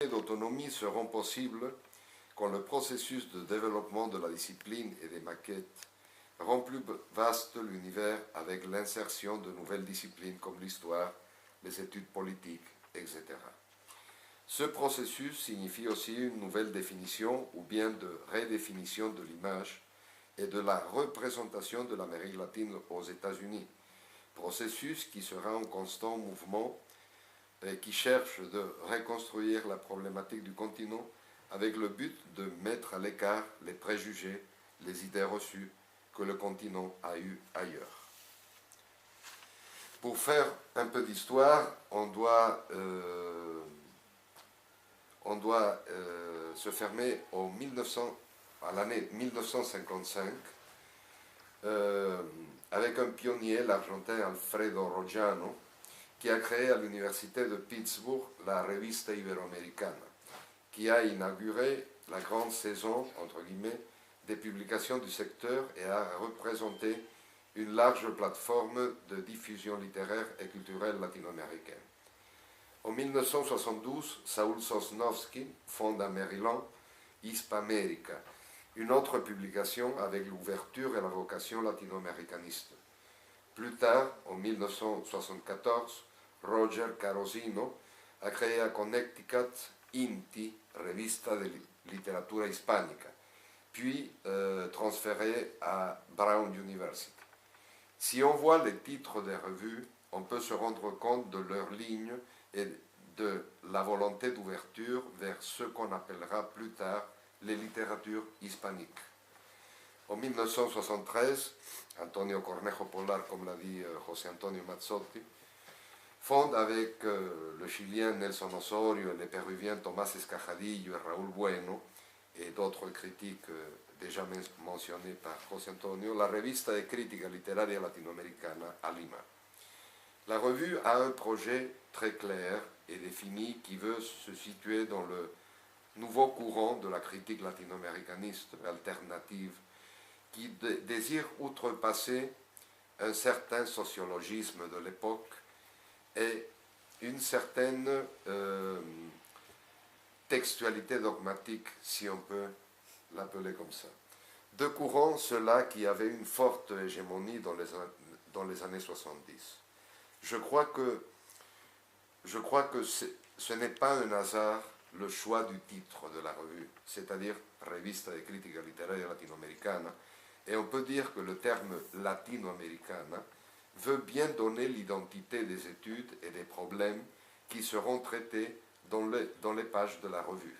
d'autonomie seront possibles quand le processus de développement de la discipline et des maquettes rend plus vaste l'univers avec l'insertion de nouvelles disciplines comme l'histoire, les études politiques, etc. Ce processus signifie aussi une nouvelle définition ou bien de redéfinition de l'image et de la représentation de l'Amérique latine aux États-Unis, processus qui sera en constant mouvement et qui cherche de reconstruire la problématique du continent avec le but de mettre à l'écart les préjugés, les idées reçues que le continent a eues ailleurs. Pour faire un peu d'histoire, on doit se fermer à l'année 1955 avec un pionnier, l'Argentin Alfredo Rojano, qui a créé à l'université de Pittsburgh la Revista Iberoamericana, qui a inauguré la grande saison, entre guillemets, des publications du secteur et a représenté une large plateforme de diffusion littéraire et culturelle latino-américaine. En 1972, Saúl Sosnovski fonde à Maryland Hispamérica, une autre publication avec l'ouverture et la vocation latino-américaniste. Plus tard, en 1974, Roger Carosino a créé à Connecticut INTI, Revista de Literatura Hispánica, puis transféré à Brown University. Si on voit les titres des revues, on peut se rendre compte de leur ligne et de la volonté d'ouverture vers ce qu'on appellera plus tard les littératures hispaniques. En 1973, Antonio Cornejo Polar, comme l'a dit José Antonio Mazzotti, fonde avec le Chilien Nelson Osorio et les Péruviens Tomás Escajadillo et Raúl Bueno et d'autres critiques déjà mentionnés par José Antonio, la Revista de Crítica Literaria Latinoamericana à Lima. La revue a un projet très clair et défini qui veut se situer dans le nouveau courant de la critique latino-américaniste alternative qui désire outrepasser un certain sociologisme de l'époque et une certaine textualité dogmatique, si on peut l'appeler comme ça. Deux courants, ceux-là qui avaient une forte hégémonie dans les années 70. Je crois que ce n'est pas un hasard le choix du titre de la revue, c'est-à-dire Revista de Crítica Literaria Latinoamericana, et on peut dire que le terme latino-américana veut bien donner l'identité des études et des problèmes qui seront traités dans les pages de la revue.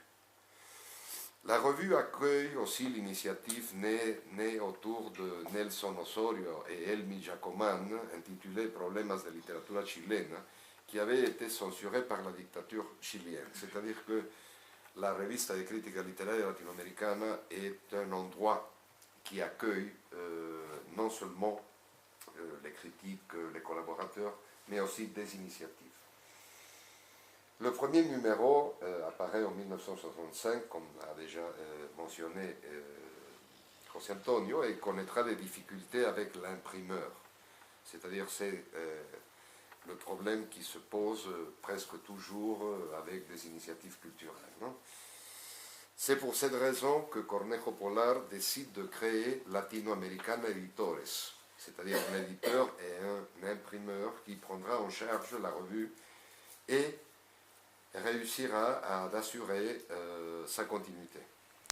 La revue accueille aussi l'initiative née autour de Nelson Osorio et Elmi Giacoman, intitulée Problemas de literatura chilena, qui avait été censurée par la dictature chilienne. C'est-à-dire que la Revista de Crítica Literaria Latinoamericana est un endroit qui accueille non seulement les critiques, les collaborateurs, mais aussi des initiatives. Le premier numéro apparaît en 1965, comme a déjà mentionné José Antonio, et connaîtra des difficultés avec l'imprimeur. C'est-à-dire c'est le problème qui se pose presque toujours avec des initiatives culturelles. Non? C'est pour cette raison que Cornejo Polar décide de créer Latinoamericana Editores, c'est-à-dire un éditeur et un imprimeur qui prendra en charge la revue et réussira à assurer sa continuité.